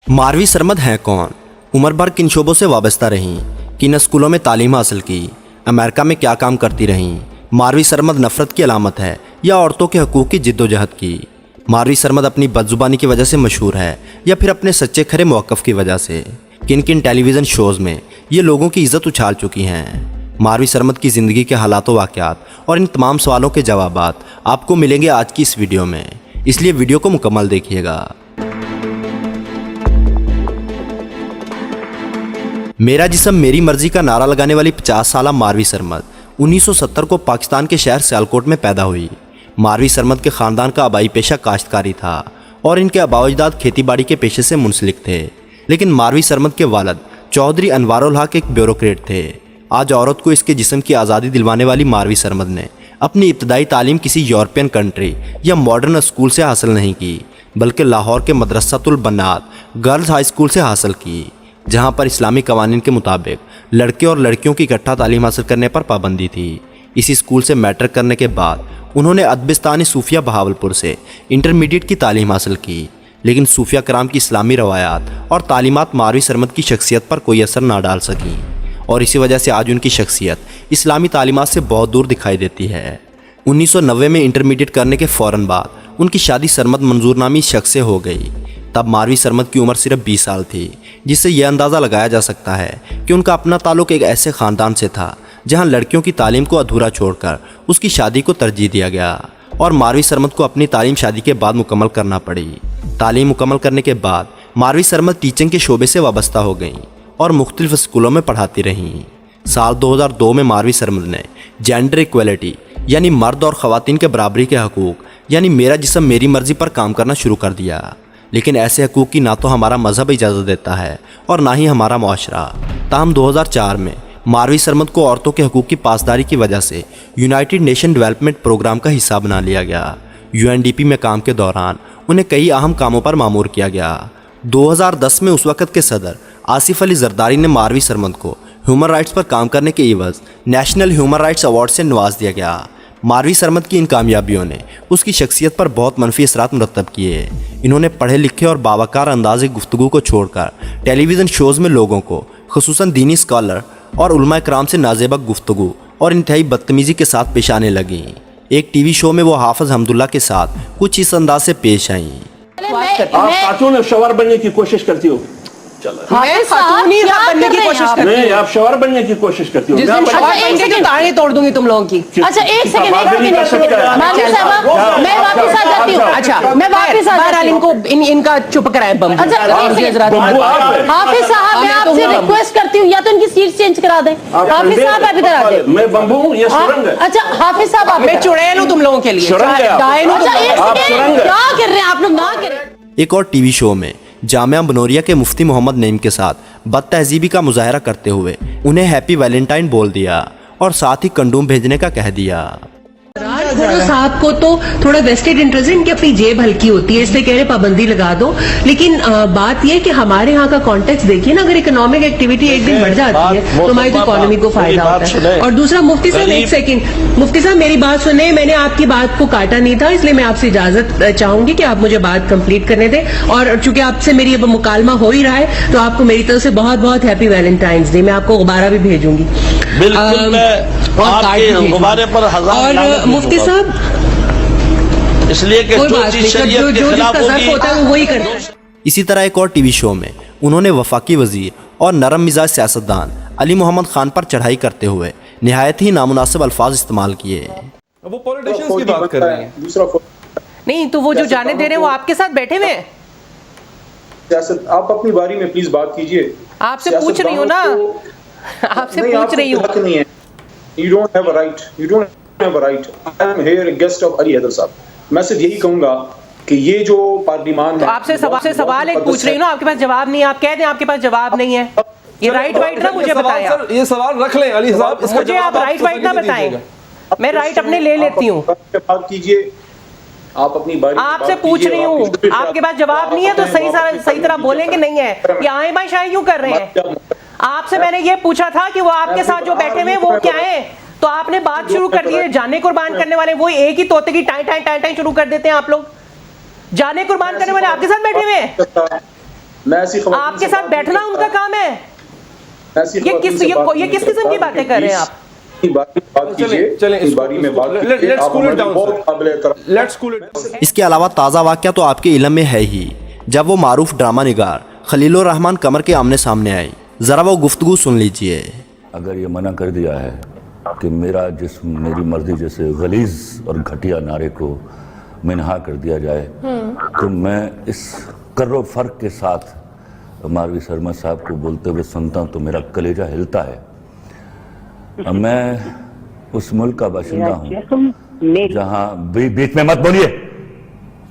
मारवी सरमद हैं कौन, उम्र भर किन शोबों से वाबस्ता रहीं, किन स्कूलों में तालीम हासिल की, अमेरिका में क्या काम करती रहीं। मारवी सरमद नफ़रत की अलामत है या औरतों के हकूक़ की जिद्दोजहद की। मारवी सरमद अपनी बदजुबानी की वजह से मशहूर है या फिर अपने सच्चे खरे मौक़िफ़ की वजह से। किन किन टेलीविज़न शोज़ में ये लोगों की इज़्ज़त उछाल चुकी हैं। मारवी सरमद की ज़िंदगी के हालात व वाक़यात और इन तमाम सवालों के जवाबात आपको मिलेंगे आज की इस वीडियो में, इसलिए वीडियो को मुकम्मल देखिएगा। मेरा जिस्म मेरी मर्जी का नारा लगाने वाली 50 साला मारवी सरमद 1970 को पाकिस्तान के शहर सियालकोट में पैदा हुई। मारवी सरमद के ख़ानदान का आबाई पेशा काश्तकारी था और इनके आबाओ-अजदाद खेती बाड़ी के पेशे से मुंसलिक थे, लेकिन मारवी सरमद के वालिद चौधरी अनवारुल हक एक ब्यूरोक्रेट थे। आज औरत को इसके जिस्म की आज़ादी दिलवाने वाली मारवी सरमद ने अपनी इब्तदाई तालीम किसी यूरोपियन कंट्री या मॉडर्न स्कूल से हासिल नहीं की, बल्कि लाहौर के मदरसातुल बनात गर्ल्स हाई स्कूल से हासिल की, जहां पर इस्लामी कवानीन के मुताबिक लड़के और लड़कियों की इकट्ठा तालीम हासिल करने पर पाबंदी थी। इसी स्कूल से मैट्रिक करने के बाद उन्होंने अदबिस्तानी सूफिया बहावलपुर से इंटरमीडिएट की तालीम हासिल की, लेकिन सूफिया कराम की इस्लामी रवायात और तालीमात मारवी सरमद की शख्सियत पर कोई असर ना डाल सकी और इसी वजह से आज उनकी शख्सियत इस्लामी तालीमात से बहुत दूर दिखाई देती है। 1990 में इंटरमीडिएट करने के फ़ौरन बाद उनकी शादी सरमद मंजूर नामी शख्स से हो गई। तब मारवी सरमद की उम्र सिर्फ 20 साल थी, जिससे यह अंदाज़ा लगाया जा सकता है कि उनका अपना ताल्लुक़ एक ऐसे ख़ानदान से था जहां लड़कियों की तालीम को अधूरा छोड़कर उसकी शादी को तरजीह दिया गया और मारवी सरमद को अपनी तालीम शादी के बाद मुकम्मल करना पड़ी। तालीम मुकम्मल करने के बाद मारवी सरमद टीचिंग के शोबे से वाबस्ता हो गईं और मुख्तलिफ स्कूलों में पढ़ाती रहीं। साल 2002 में मारवी सरमद ने जेंडर इक्वलिटी यानी मर्द और ख़वातीन के बराबरी के हकूक़ यानी मेरा जिस्म मेरी मर्ज़ी पर काम करना शुरू कर दिया, लेकिन ऐसे हकूक़ की ना तो हमारा मज़हब इजाज़त देता है और ना ही हमारा मुआशरा। ताहम 2004 में मारवी सरमद को औरतों के हकूक़ की पासदारी की वजह से यूनाइटेड नेशन डेवलपमेंट प्रोग्राम का हिस्सा बना लिया गया। UNDP में काम के दौरान उन्हें कई अहम कामों पर मामूर किया गया। 2010 में उस वक़्त के सदर आसिफ अली जरदारी ने मारवी सरमद को ह्यूमन राइट्स पर काम करने के एवज़ नेशनल ह्यूमन राइट्स अवार्ड से नवाज दिया गया। मारवी सरमद की इन कामयाबियों ने उसकी शख्सियत पर बहुत मनफी असरात मुरतब किए। इन्होंने पढ़े लिखे और बावकार अंदाज़ गुफ्तगू को छोड़कर टेलीविज़न शोज़ में लोगों को खुसूसन दीनी स्कॉलर और उलमा कराम से नाज़ेबा गुफ्तगू और इंतहाई बदतमीज़ी के साथ पेश आने लगीं। एक TV शो में वो हाफिज़ हमदुल्ला के साथ कुछ इस अंदाज से पेश आईं। आप खातून शवर बनने की कोशिश करती हो। मैं खातून ही बनने की कोशिश करती हूँ। नहीं, आप शवर बनने की कोशिश करती हो। जिस दिन शवर बनेंगे तो ताड़े तोड़ दूंगी तुम लोगों की। अच्छा एक सेकंड मैं वापस आ जाती हूँ। अच्छा मैं वापस आ जाती हूँ। इनको इनका चुप कराए बम। अच्छा हाफिज साहब मैं आपसे रिक्वेस्ट करती हूँ या तो इनकी सीट चेंज करा दें। हाफिज साहब आप इधर आ जाए। मैं बम्बू हूँ, ये सुरंग है। अच्छा हाफिज साहब आप मैं चुड़ैल हूँ तुम लोगों के लिए। अच्छा एक सेकंड क्या कर रहे हैं आप लोग, ना करें। एक और TV शो में जामिया बनोरिया के मुफ्ती मोहम्मद नईम के साथ बदतहजीबी का मुजाहरा करते हुए उन्हें हैप्पी वैलेंटाइन बोल दिया और साथ ही कंडोम भेजने का कह दिया। साहब को तो थोड़ा वेस्टेड इंटरेस्ट है, इनकी अपनी जेब हल्की होती है, इसलिए कह रहे पाबंदी लगा दो। लेकिन बात यह कि हमारे यहाँ का कॉन्टेक्स्ट देखिए ना, अगर इकोनॉमिक एक्टिविटी एक दिन बढ़ जाती है तो हमारी तो इकोनॉमी को फायदा होता है। और दूसरा मुफ्ती साहब एक सेकंड, मुफ्ती साहब मेरी बात सुने, मैंने आपकी बात को काटा नहीं था, इसलिए मैं आपसे इजाजत चाहूंगी कि आप मुझे बात कंप्लीट करने दें। और चूंकि आपसे मेरी अब मुकालमा हो ही रहा है तो आपको मेरी तरफ से बहुत बहुत हैप्पी वैलेंटाइंस डे। मैं आपको गुब्बारा भी भेजूंगी और मुफ्ती साहब इसलिए कि जो जिसका ज़र्फ होता है वो वही करता है। इसी तरह एक और TV शो में उन्होंने वफाकी वजीर और नरम मिजाज सियासतदान अली मोहम्मद खान पर चढ़ाई करते हुए निहायत ही नामुनासिब अल्फाज इस्तेमाल किए। वो पॉलिटिशियंस की बात कर रहे हैं। नहीं तो वो जो जाने दे रहे हैं वो आपके साथ बैठे हुए हैं। आप अपनी बारी में प्लीज बात कीजिए। आपसे पूछ रही हूँ ना, आपसे पूछ रही हूँ। You don't have a right. You don't have a right. I am here a guest of Ali Haider साहब। मैं सिर्फ यही कहूँगा कि ये जो पार्लियामान तो आपसे सवाल एक पूछ रही हूँ ना, आपके पास जवाब नहीं है। आप कह दें आपके पास जवाब नहीं है। ये राइट वाइट ना मुझे बताया। ये सवाल रख लें अली साहब, मुझे आप राइट वाइट ना बताएं, मैं राइट अपने ले लेती हूँ। बात कीजिए, आप अपनी बारी। आपसे पूछ रही हूँ, आपके पास जवाब नहीं है तो सही तरह बोलेंगे नहीं है। ये आए बाई शाही क्यों कर रहे हैं? आपसे मैंने ये पूछा था कि वो आपके साथ जो बैठे हुए वो क्या है, तो आपने बात शुरू कर दी है। जाने कुर्बान करने वाले वो एक ही तोते की टाई टाई टाई टाई शुरू कर देते हैं आप लोग। जाने कुर्बान करने वाले आपके साथ बैठे हुए हैं। میں ایسی خواتین آپ کے ساتھ بیٹھنا ان کا کام ہے؟ یہ کس قسم کی باتیں کر رہے ہیں آپ؟ اس کے علاوہ تازہ واقعہ تو آپ کے علم میں ہے ہی، جب وہ معروف ڈرامہ نگار خلیل الرحمان قمر کے آمنے سامنے آئی، ذرا وہ گفتگو سن لیجئے۔ اگر یہ منع کر دیا ہے کہ میرا جسم میری مرضی جیسے غلیظ اور گھٹیا نعرے کو منہا کر دیا جائے تو میں اس کر و فرق کے ساتھ ماروی سرمد صاحب کو بولتے ہوئے سنتا ہوں تو میرا کلیجہ ہلتا ہے۔ میں اس ملک کا باشندہ ہوں جہاں بیچ میں مت بولیے،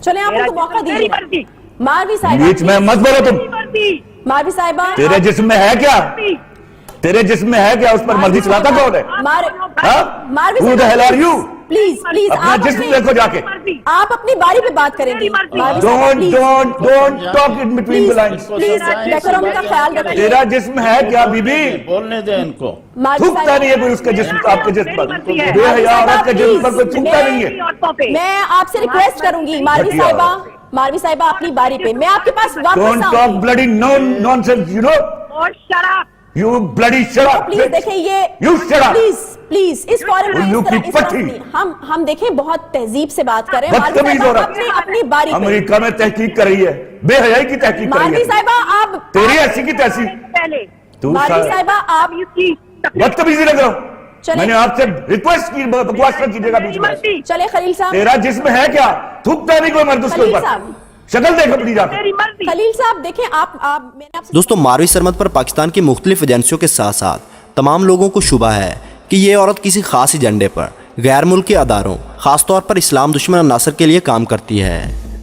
چلیں آپ کو موقع دیجیے۔ ماروی صاحبہ بیچ میں مت بولو تم۔ ماروی صاحبہ تیرے جسم میں ہے کیا؟ تیرے جسم میں ہے کیا؟ اس پر مرضی چلاتا کون ہے؟ Marvi Who the hell are you؟ Please اپنا جسم دیکھو جا کے۔ آپ اپنی باری پہ بات کریں گی۔ Don't talk in between the lines۔ Please decorum کا خیال رکھیں۔ تیرا جسم ہے کیا بی بی؟ بولنے دیں ان کو۔ تھوکتا نہیں ہے کوئی اس کا جسم، آپ کے جسم پر بے حیا عورت کے جسم پر کوئی تھوکتا نہیں ہے۔ میں آپ سے ریکویسٹ کروں گی ماروی صاحبہ اپنی باری پہ، میں آپ کے پاس واپس Don't آؤں talk bloody nonsense, you know? You bloody shut up! Please دیکھیں یہ You shut up! پلیز اس فورم میں الو کی پٹھی۔ ہم دیکھیں بہت تہذیب سے بات کریں۔ بدتمیز عورت اپنی باری پہ امریکہ میں تحقیق کر رہی ہے، بے حیائی کی تحقیق کر رہی ماروی ہے۔ صاحبہ آپ تیری ایسی کی تحقیق ماروی صاحبہ آپ بدتمیزی لگ رہا ہوں۔ میں نے آپ سے ریکویسٹ کی، بکواس نہ کیجیے گا بیچ میں۔ چلے خلیل صاحب، تیرا جسم ہے کیا؟ تھوکتا نہیں کوئی مرد اس کے خلیل اوپر۔ صاحب، شکل دیکھ اپنی جا کے۔ خلیل صاحب دیکھیں آپ میں نے آپ سے دوستو، ماروی سرمد پر پاکستان کی مختلف ایجنسیوں کے ساتھ ساتھ تمام لوگوں کو شبہ ہے کہ یہ عورت کسی خاص ایجنڈے پر غیر ملکی اداروں، خاص طور پر اسلام دشمن عناصر کے لیے کام کرتی ہے۔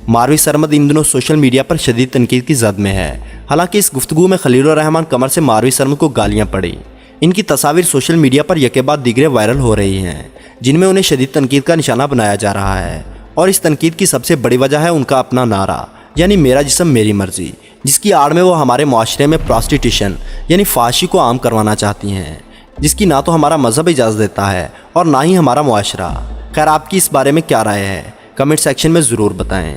ماروی سرمد ان دنوں سوشل میڈیا پر شدید تنقید کی زد میں ہے۔ حالانکہ اس گفتگو میں خلیل الرحمان قمر سے ماروی سرمد کو گالیاں پڑی۔ ان کی تصاویر سوشل میڈیا پر یکے بعد دیگرے وائرل ہو رہی ہیں، جن میں انہیں شدید تنقید کا نشانہ بنایا جا رہا ہے، اور اس تنقید کی سب سے بڑی وجہ ہے ان کا اپنا نعرہ، یعنی میرا جسم میری مرضی، جس کی آڑ میں وہ ہمارے معاشرے میں پراسٹیٹیوشن یعنی فحاشی کو عام کروانا چاہتی ہیں، جس کی نہ تو ہمارا مذہب اجازت دیتا ہے اور نہ ہی ہمارا معاشرہ۔ خیر، آپ کی اس بارے میں کیا رائے ہے؟ کمنٹ سیکشن میں ضرور بتائیں۔